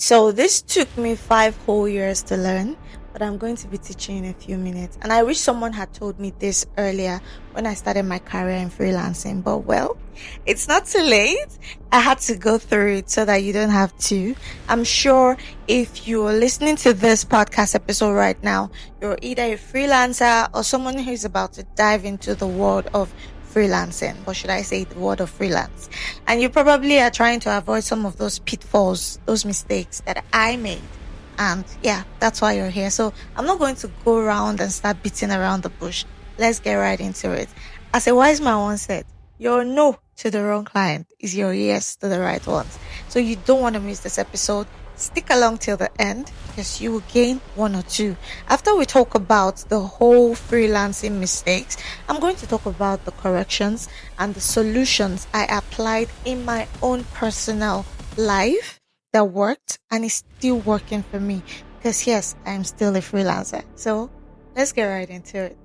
So this took me 5 whole years to learn, but I'm going to be teaching in a few minutes. And I wish someone had told me this earlier when I started my career in freelancing. But well, it's not too late. I had to go through it so that you don't have to. I'm sure if you're listening to this podcast episode right now, you're either a freelancer or someone who's about to dive into the world of freelancing, or should I say the world of freelance. And you probably are trying to avoid some of those pitfalls, those mistakes that I made. And yeah, that's why you're here. So I'm not going to go around and start beating around the bush. Let's get right into it. As a wise man once said, your no to the wrong client is your yes to the right ones. So you don't want to miss this episode. Stick along till the end because you will gain one or two. After we talk about the whole freelancing mistakes, I'm going to talk about the corrections and the solutions I applied in my own personal life that worked and is still working for me. Because yes, I'm still a freelancer. So let's get right into it.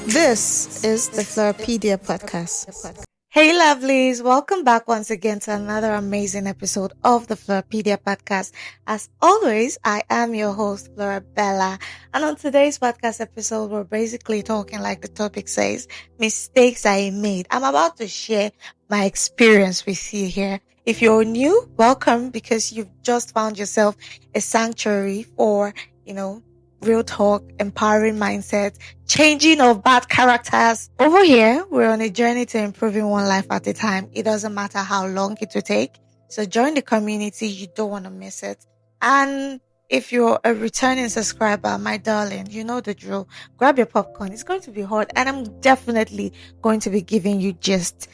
This is the FLORRAPEDIA Podcast. Hey lovelies, welcome back once again to another amazing episode of the FLORRAPEDIA Podcast. As always, I am your host, Florabella. And on today's podcast episode, we're basically talking like the topic says, mistakes I made. I'm about to share my experience with you here. If you're new, welcome because you've just found yourself a sanctuary for, real talk, empowering mindset, changing of bad characters. Over here, we're on a journey to improving one life at a time. It doesn't matter how long it will take. So join the community. You don't want to miss it. And if you're a returning subscriber, my darling, you know the drill. Grab your popcorn. It's going to be hot and I'm definitely going to be giving you gist.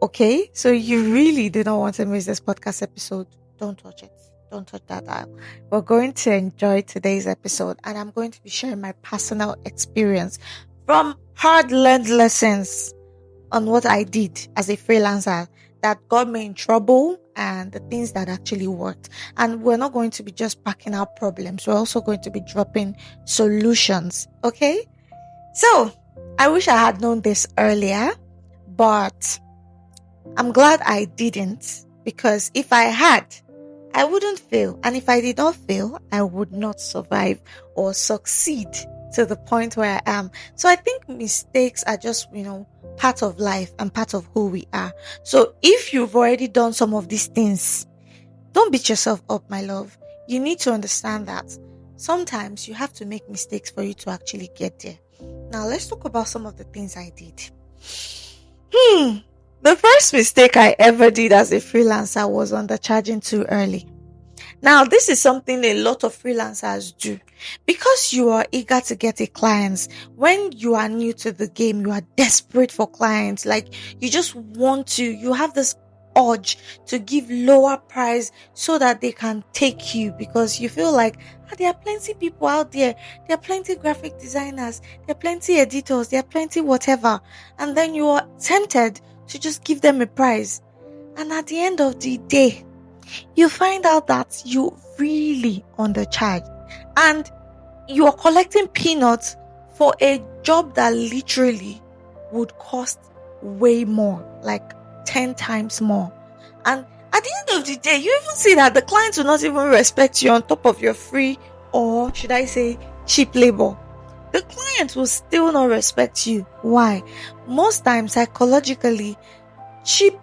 Okay? So you really do not want to miss this podcast episode. Don't touch it. Don't touch that dial. We're going to enjoy today's episode and I'm going to be sharing my personal experience from hard-learned lessons on what I did as a freelancer that got me in trouble and the things that actually worked. And we're not going to be just packing out problems. We're also going to be dropping solutions. Okay? So, I wish I had known this earlier, but I'm glad I didn't because if I had, I wouldn't fail. And if I did not fail, I would not survive or succeed to the point where I am. So I think mistakes are just, part of life and part of who we are. So if you've already done some of these things, don't beat yourself up, my love. You need to understand that sometimes you have to make mistakes for you to actually get there. Now let's talk about some of the things I did. The first mistake I ever did as a freelancer was undercharging too early. Now, this is something a lot of freelancers do because you are eager to get a client. When you are new to the game, you are desperate for clients. Like you just you have this urge to give lower price so that they can take you because you feel like there are plenty people out there. There are plenty graphic designers. There are plenty editors. There are plenty whatever. And then you are tempted to just give them a prize. And at the end of the day, you find out that you really undercharged and you are collecting peanuts for a job that literally would cost way more, like 10 times more. And at the end of the day, you even see that the clients will not even respect you on top of your free, or should I say cheap labor. The client will still not respect you. Why? Most times, psychologically, cheap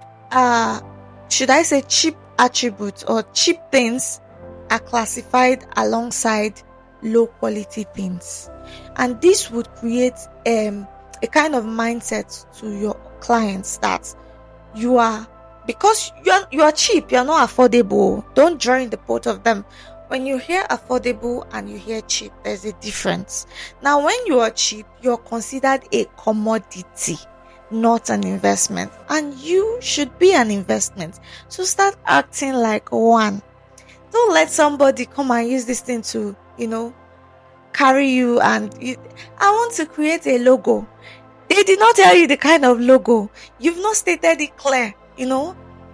attributes or cheap things are classified alongside low quality things. And this would create a kind of mindset to your clients that because you are cheap, you are not affordable. Don't join the both of them. When you hear affordable and you hear cheap, there's a difference. Now, when you are cheap, you're considered a commodity, not an investment. And you should be an investment. So start acting like one. Don't let somebody come and use this thing to, carry you I want to create a logo. They did not tell you the kind of logo. You've not stated it clear,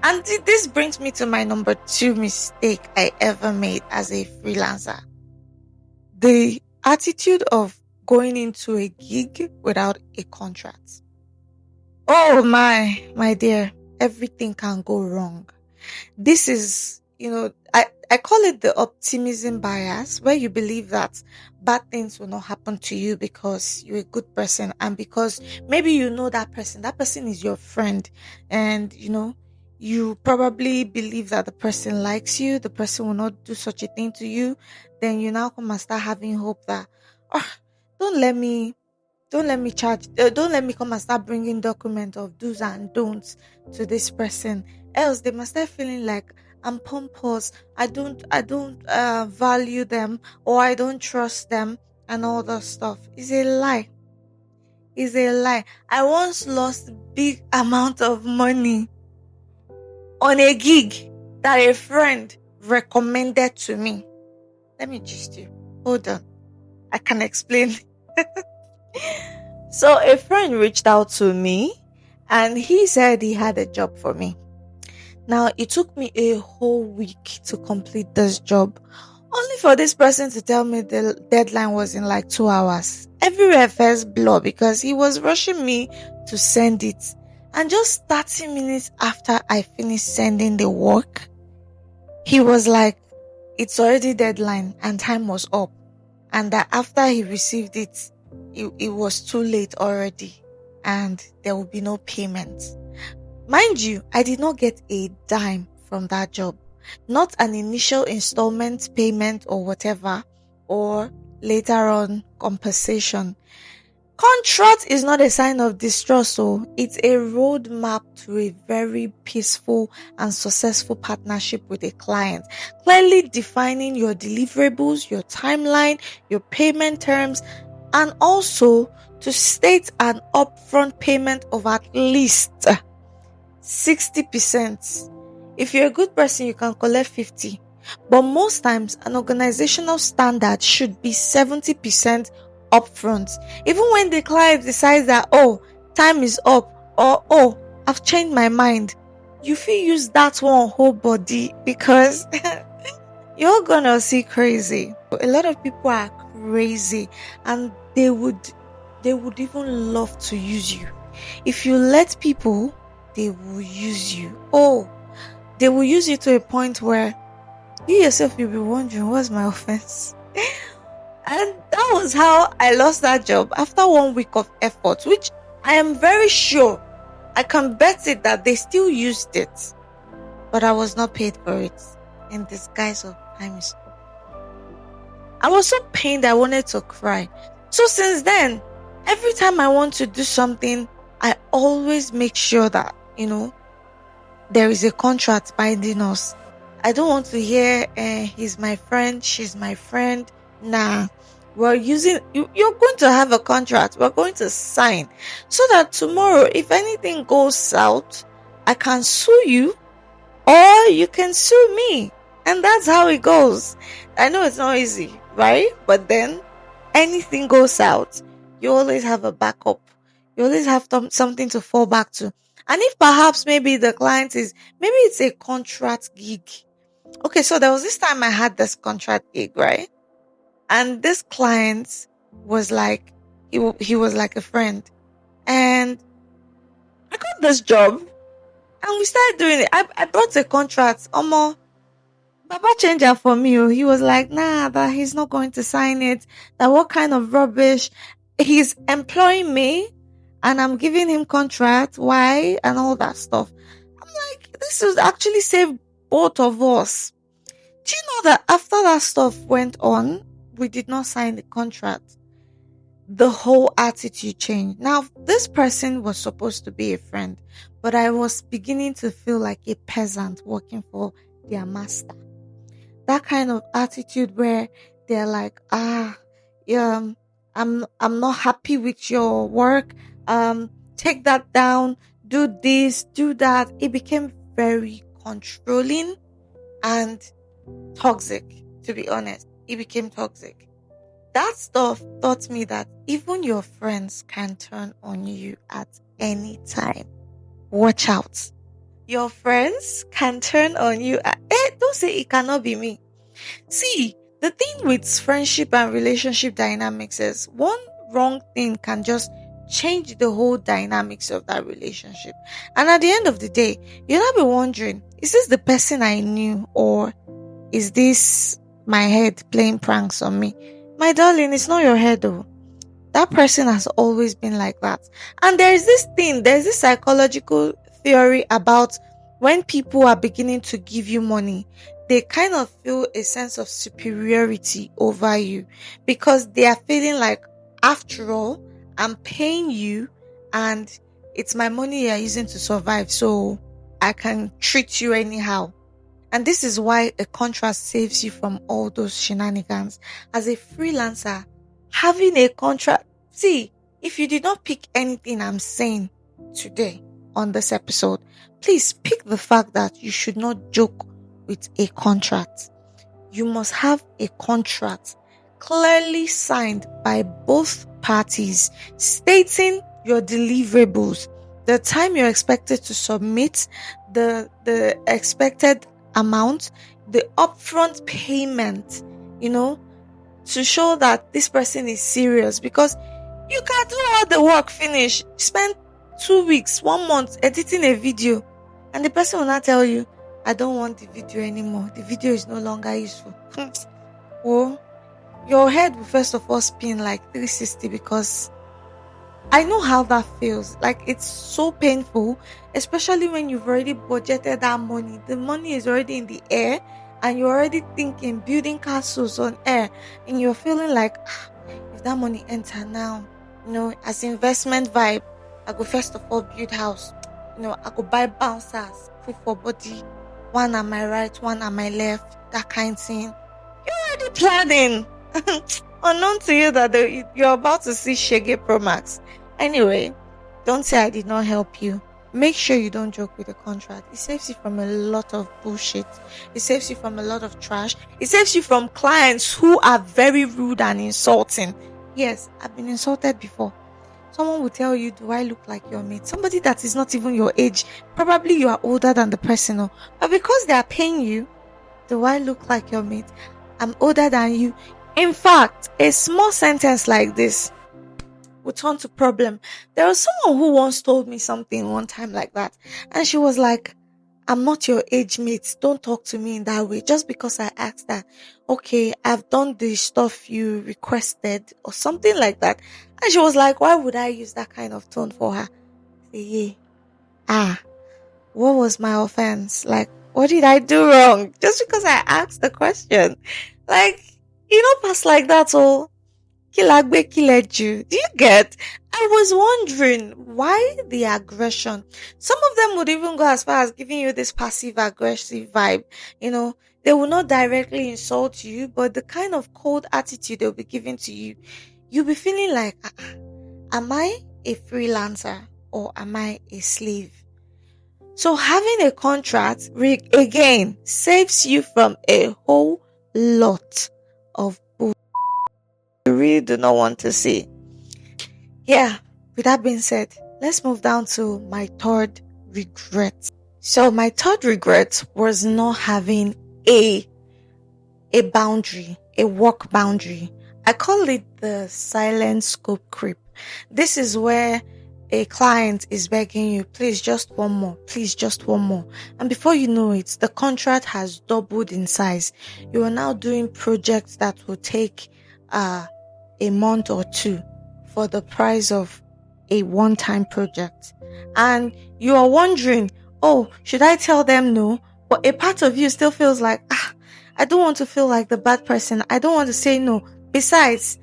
And this brings me to my number 2 mistake I ever made as a freelancer. The attitude of going into a gig without a contract. Oh my dear, everything can go wrong. This is, I call it the optimism bias, where you believe that bad things will not happen to you because you're a good person, and because maybe you know that person is your friend, and you probably believe that the person likes you, the person will not do such a thing to you. Then you now come and start having hope that, oh, don't let me don't let me come and start bringing document of do's and don'ts to this person, else they must start feeling like I'm pompous, I don't value them, or I don't trust them, and all that stuff. Is a lie. I once lost big amount of money on a gig that a friend recommended to me. Let me just you. Hold on. I can explain. So a friend reached out to me and he said he had a job for me. Now it took me a whole week to complete this job, only for this person to tell me the deadline was in like 2 hours. Everywhere first blur because he was rushing me to send it. And just 30 minutes after I finished sending the work, he was like, it's already deadline and time was up. And that after he received it was too late already and there will be no payment. Mind you, I did not get a dime from that job. Not an initial installment payment or whatever, or later on compensation. Contract is not a sign of distrust, so it's a roadmap to a very peaceful and successful partnership with a client. Clearly defining your deliverables, your timeline, your payment terms, and also to state an upfront payment of at least 60%. If you're a good person, you can collect 50. But most times, an organizational standard should be 70% upfront. Even when the client decides that, oh, time is up, or oh, I've changed my mind, you feel use that one whole body because you're gonna see crazy. A lot of people are crazy and they would even love to use you. If you let people, they will use you. Oh, they will use you to a point where you yourself will be wondering, what's my offense? And that was how I lost that job after 1 week of effort, which I am very sure, I can bet it that they still used it, but I was not paid for it in disguise of time is up. I was so pained I wanted to cry. So since then, every time I want to do something, I always make sure that, there is a contract binding us. I don't want to hear, he's my friend, she's my friend. Nah, you're going to have a contract. We're going to sign so that tomorrow, if anything goes south, I can sue you or you can sue me. And that's how it goes. I know it's not easy, right? But then anything goes south, you always have a backup. You always have something to fall back to. And if perhaps maybe the client maybe it's a contract gig. Okay, so there was this time I had this contract gig, right? And this client was like, he was like a friend. And I got this job and we started doing it. I brought a contract. Baba changer for me. He was like, nah, that he's not going to sign it. That what kind of rubbish? He's employing me and I'm giving him contract. Why? And all that stuff. I'm like, this will actually save both of us. Do you know that after that stuff went on, we did not sign the contract? The whole attitude changed. Now, this person was supposed to be a friend, but I was beginning to feel like a peasant working for their master. That kind of attitude where they're like, yeah, I'm not happy with your work. Take that down, do this, do that. It became very controlling and toxic, to be honest. It became toxic. That stuff taught me that even your friends can turn on you at any time. Watch out. Your friends can turn on you don't say it cannot be me. See, The thing with friendship and relationship dynamics is one wrong thing can just change the whole dynamics of that relationship. And at the end of the day, you'll not be wondering, is this the person I knew, or is this my head playing pranks on me? My darling, it's not your head though. That person has always been like that. And there's this psychological theory about when people are beginning to give you money, they kind of feel a sense of superiority over you because they are feeling like, after all, I'm paying you and it's my money you're using to survive. So I can treat you anyhow. And this is why a contract saves you from all those shenanigans. As a freelancer, having a contract, see, if you did not pick anything I'm saying today on this episode, please pick the fact that you should not joke with a contract. You must have a contract clearly signed by both parties stating your deliverables, the time you're expected to submit, the expected amount, the upfront payment, to show that this person is serious, because you can do all the work, finish, spend 2 weeks, 1 month editing a video, and the person will not tell you, I don't want the video anymore. The video is no longer useful. Well, your head will first of all spin like 360, because I know how that feels. Like, it's so painful, especially when you've already budgeted that money. The money is already in the air and you're already thinking building castles on air, and you're feeling like, if that money enter now, as investment vibe, I go first of all build house. I go buy bouncers, put for body, one at my right, one at my left, that kind of thing. You're already planning. Unknown to you that you're about to see Shege Pro Max. Anyway, don't say I did not help you. Make sure you don't joke with the contract. It saves you from a lot of bullshit. It saves you from a lot of trash. It saves you from clients who are very rude and insulting. Yes, I've been insulted before. Someone will tell you, do I look like your mate? Somebody that is not even your age. Probably you are older than the person. But because they are paying you, do I look like your mate? I'm older than you. In fact, a small sentence like this will turn to problem. There was someone who once told me something one time like that, and she was like, I'm not your age mate. Don't talk to me in that way. Just because I asked that, okay, I've done the stuff you requested or something like that. And she was like, why would I use that kind of tone for her? I say, what was my offense? Like, what did I do wrong? Just because I asked the question. Like, pass like that. So, kilagbe kileju. Do you get? I was wondering why the aggression. Some of them would even go as far as giving you this passive aggressive vibe. They will not directly insult you, but the kind of cold attitude they'll be giving to you, you'll be feeling like, am I a freelancer or am I a slave? So having a contract, again, saves you from a whole lot of bull you really do not want to see. Yeah, with that being said, let's move down to my third regret. So my third regret was not having a boundary, a work boundary. I call it the silent scope creep. This is where a client is begging you, please just one more, please just one more. And before you know it, the contract has doubled in size. You are now doing projects that will take a month or two for the price of a one-time project. And you are wondering, should I tell them no? But a part of you still feels like, I don't want to feel like the bad person. I don't want to say no. Besides,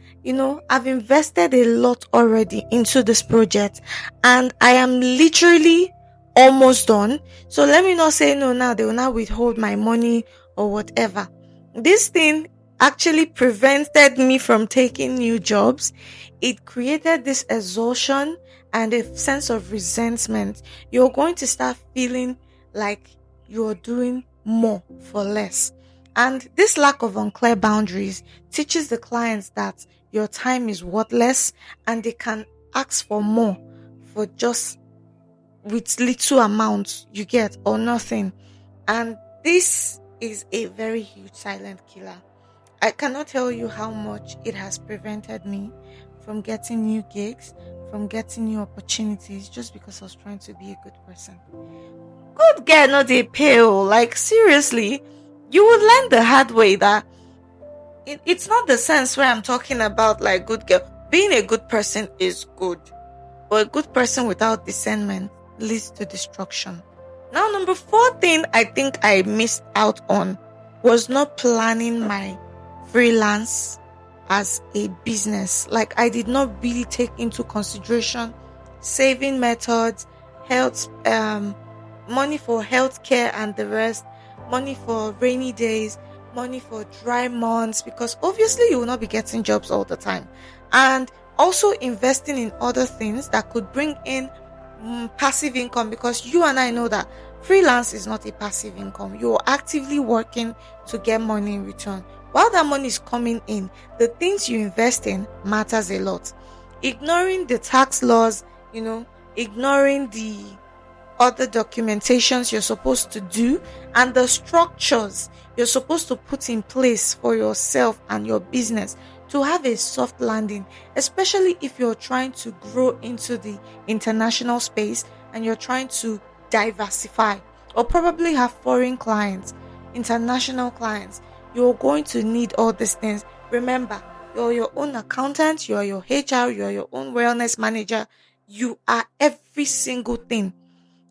I've invested a lot already into this project and I am literally almost done. So let me not say no now. They will not withhold my money or whatever. This thing actually prevented me from taking new jobs. It created this exhaustion and a sense of resentment. You're going to start feeling like you're doing more for less. And this lack of unclear boundaries teaches the clients that your time is worthless and they can ask for more for just with little amounts you get or nothing. And this is a very huge silent killer. I cannot tell you how much it has prevented me from getting new gigs, from getting new opportunities, just because I was trying to be a good person. Good girl, not a pale. Like, seriously, you would learn the hard way that it's not the sense where I'm talking about like good girl. Being a good person is good, but a good person without discernment leads to destruction. Now, number 4 thing I think I missed out on was not planning my freelance as a business. Like, I did not really take into consideration saving methods, health, money for healthcare and the rest, money for rainy days, money for dry months, because obviously you will not be getting jobs all the time, and also investing in other things that could bring in passive income, because you and I know that freelance is not a passive income. You're actively working to get money in return. While that money is coming in, the things you invest in matters a lot. Ignoring the tax laws, ignoring the other documentations you're supposed to do, and the structures you're supposed to put in place for yourself and your business to have a soft landing, especially if you're trying to grow into the international space and you're trying to diversify or probably have foreign clients, international clients. You're going to need all these things. Remember, you're your own accountant, you're your HR, you're your own wellness manager. You are every single thing.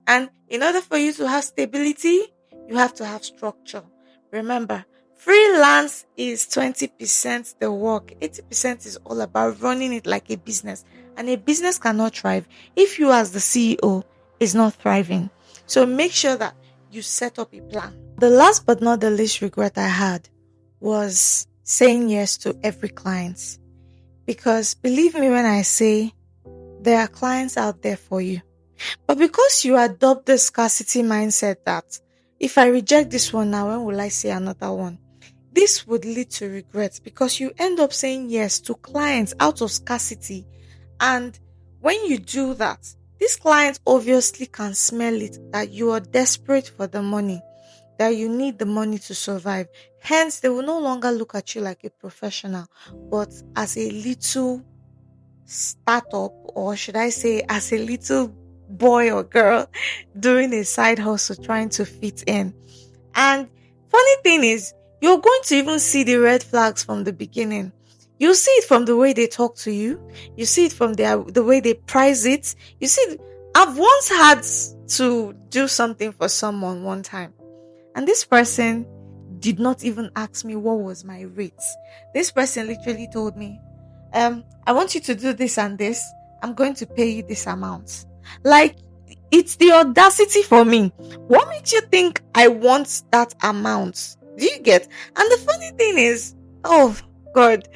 And in order for you to have stability, you have to have structure. Remember, freelance is 20% the work, 80% is all about running it like a business. And a business cannot thrive if you, as the CEO, is not thriving. So make sure that you set up a plan. The last but not the least regret I had was saying yes to every client. Because believe me when I say there are clients out there for you. But because you adopt the scarcity mindset that if I reject this one now, when will I see another one? This would lead to regret, because you end up saying yes to clients out of scarcity. And when you do that, these clients obviously can smell it, that you are desperate for the money, that you need the money to survive. Hence, they will no longer look at you like a professional, but as a little startup, or should I say as a little boy or girl doing a side hustle trying to fit in. And funny thing is, you're going to even see the red flags from the beginning. You see it from the way they talk to you. You see it from the way they price it. You see, I've once had to do something for someone one time, and this person did not even ask me what was my rate. This person literally told me, I want you to do this and this. I'm going to pay you this amount. Like, it's the audacity for me. What makes you think I want that amount? Do you get? And the funny thing is, oh God,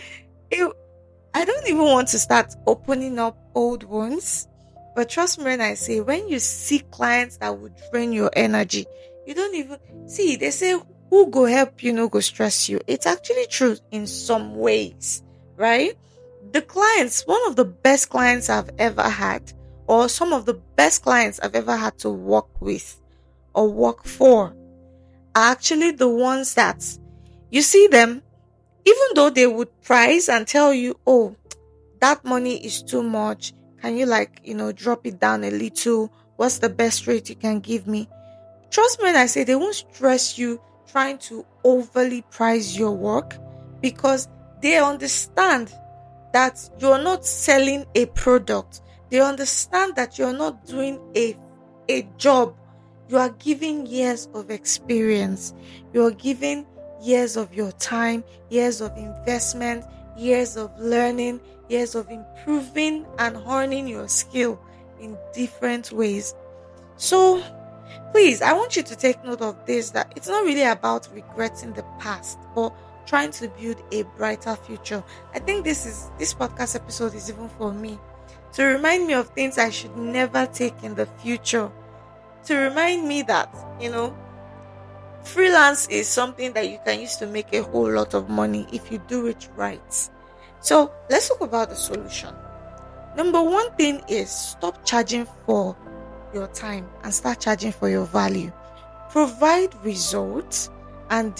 I don't even want to start opening up old wounds. But trust me when I say, when you see clients that would drain your energy, you don't even see. They say, who go help you, no go stress you. It's actually true in some ways, right? The clients, one of the best clients I've ever had, or some of the best clients I've ever had to work with or work for, are actually the ones that you see them, even though they would price and tell you, oh, that money is too much. Can you drop it down a little? What's the best rate you can give me? Trust me when I say they won't stress you trying to overly price your work, because they understand that you're not selling a product. They understand that you're not doing a job. You are giving years of experience. You're giving years of your time, years of investment, years of learning, years of improving and honing your skill in different ways. So please, I want you to take note of this, that it's not really about regretting the past, but trying to build a brighter future. I think this podcast episode is even for me, to remind me of things I should never take in the future. To remind me that, freelance is something that you can use to make a whole lot of money if you do it right. So let's talk about the solution. Number 1 thing is, stop charging for your time and start charging for your value. Provide results and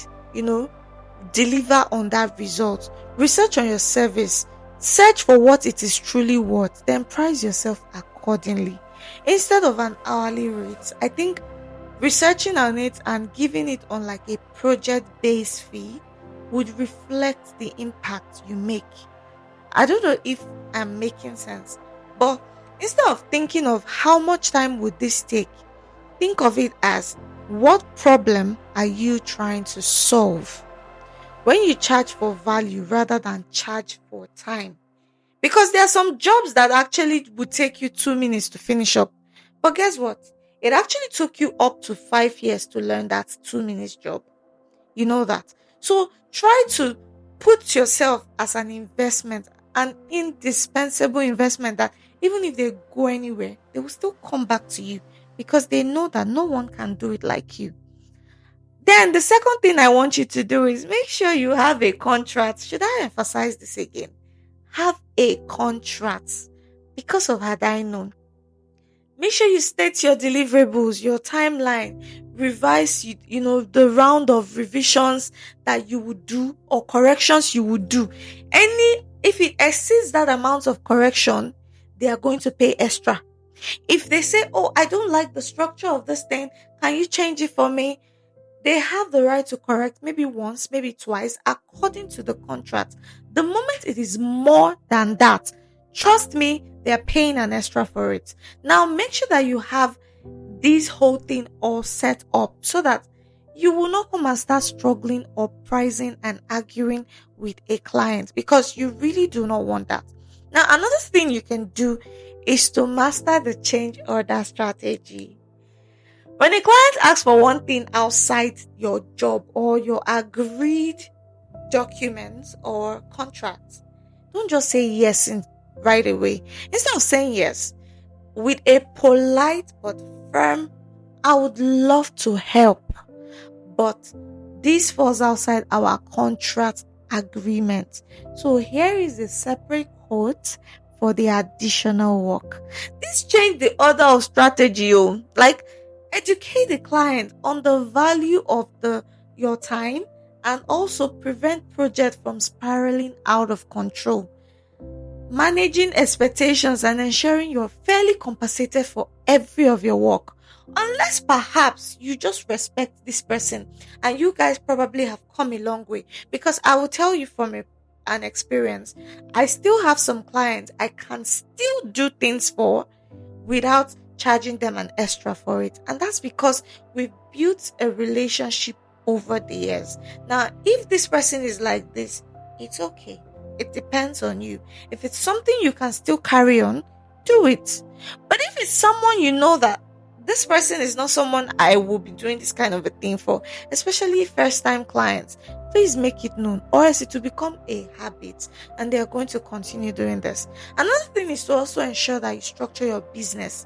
deliver on that result. Research on your service. Search for what it is truly worth. Then price yourself accordingly. Instead of an hourly rate, I think researching on it and giving it on like a project based fee would reflect the impact you make. I don't know if I'm making sense, but instead of thinking of how much time would this take, think of it as what problem are you trying to solve? When you charge for value rather than charge for time. Because there are some jobs that actually would take you 2 minutes to finish up. But guess what? It actually took you up to 5 years to learn that 2 minutes job. You know that. So try to put yourself as an investment, an indispensable investment that even if they go anywhere, they will still come back to you because they know that no one can do it like you. Then the second thing I want you to do is make sure you have a contract. Should I emphasize this again? Have a contract. Because of had I known. Make sure you state your deliverables, your timeline, revise the round of revisions that you would do or corrections you would do. If it exceeds that amount of correction, they are going to pay extra. If they say, "Oh, I don't like the structure of this thing, can you change it for me?" They have the right to correct maybe once, maybe twice, according to the contract. The moment it is more than that, trust me, they're paying an extra for it. Now, make sure that you have this whole thing all set up so that you will not come and start struggling or pricing and arguing with a client because you really do not want that. Now, another thing you can do is to master the change order strategy. When a client asks for one thing outside your job or your agreed documents or contracts, don't just say yes right away. Instead of saying yes, with a polite but firm, "I would love to help, but this falls outside our contract agreement. So here is a separate quote for the additional work." This changed the order of strategy. Like, educate the client on the value of your time and also prevent project from spiraling out of control. Managing expectations and ensuring you're fairly compensated for every of your work. Unless perhaps you just respect this person and you guys probably have come a long way. Because I will tell you from an experience, I still have some clients I can still do things for without charging them an extra for it. And that's because we've built a relationship over the years. Now, if this person is like this, it's okay. It depends on you. If it's something you can still carry on, do it. But if it's someone you know that this person is not someone I will be doing this kind of a thing for, especially first time clients, please make it known, or else it will become a habit and they are going to continue doing this. Another thing is to also ensure that you structure your business.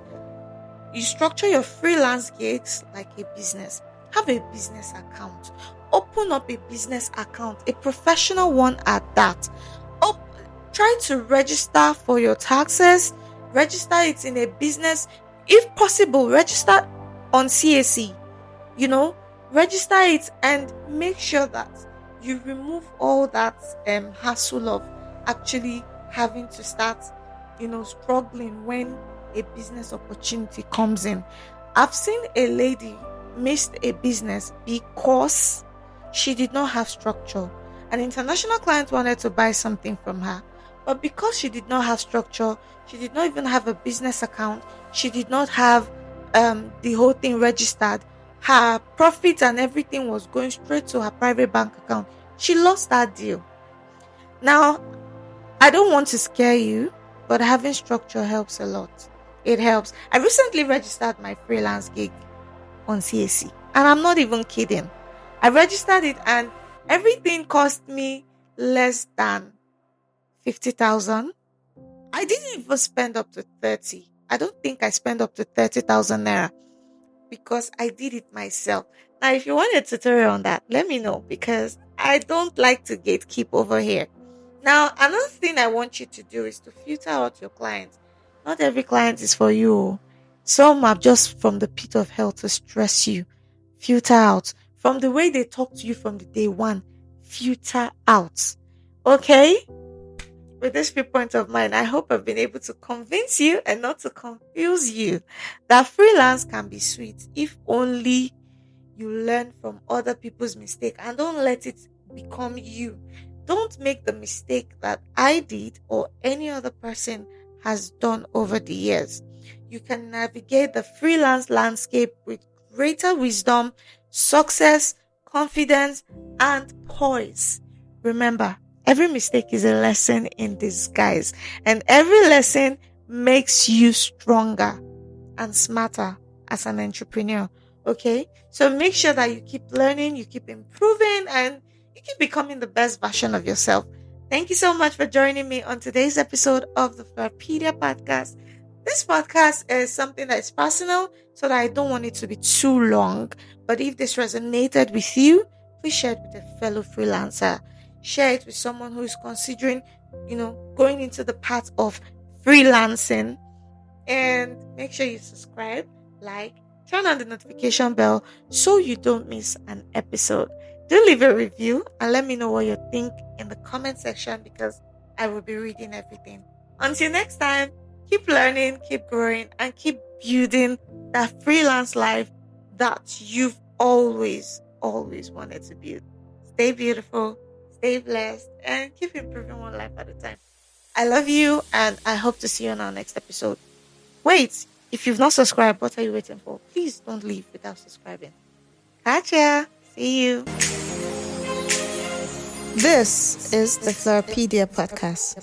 You structure your freelance gigs like a business. Have a business account. Open up a business account, a professional one at that. Try to register for your taxes. Register it in a business. If possible, register on CAC. Register it and make sure that you remove all that hassle of actually having to start, struggling when a business opportunity comes in. I've seen a lady missed a business because she did not have structure. An international client wanted to buy something from her, but because she did not have structure, she did not even have a business account, she did not have the whole thing registered, her profit and everything was going straight to her private bank account. She lost that deal. Now, I don't want to scare you, but having structure helps a lot. It helps. I recently registered my freelance gig on CAC, and I'm not even kidding. I registered it and everything cost me less than 50,000. I didn't even spend up to 30. I don't think I spent up to 30,000 naira because I did it myself. Now, if you want a tutorial on that, let me know because I don't like to gatekeep over here. Now, another thing I want you to do is to filter out your clients. Not every client is for you. Some are just from the pit of hell to stress you. Filter out. From the way they talk to you from the day one, filter out. Okay? With this viewpoint of mine, I hope I've been able to convince you and not to confuse you that freelance can be sweet if only you learn from other people's mistake and don't let it become you. Don't make the mistake that I did or any other person has done over the years. You can navigate the freelance landscape with greater wisdom, success, confidence, and poise. Remember, every mistake is a lesson in disguise, and every lesson makes you stronger and smarter as an entrepreneur. Okay, so make sure that you keep learning, you keep improving, and you keep becoming the best version of yourself. Thank you so much for joining me on today's episode of the FLORRAPEDIA podcast. This podcast is something that is personal, so that I don't want it to be too long. But if this resonated with you, please share it with a fellow freelancer. Share it with someone who is considering, going into the path of freelancing. And make sure you subscribe, like, turn on the notification bell so you don't miss an episode. Do leave a review and let me know what you think in the comment section, because I will be reading everything. Until next time, keep learning, keep growing, and keep building that freelance life that you've always, always wanted to build. Stay beautiful, stay blessed, and keep improving one life at a time. I love you, and I hope to see you on our next episode. Wait, if you've not subscribed, what are you waiting for? Please don't leave without subscribing. Gotcha. See you. This is the FLORRAPEDIA podcast.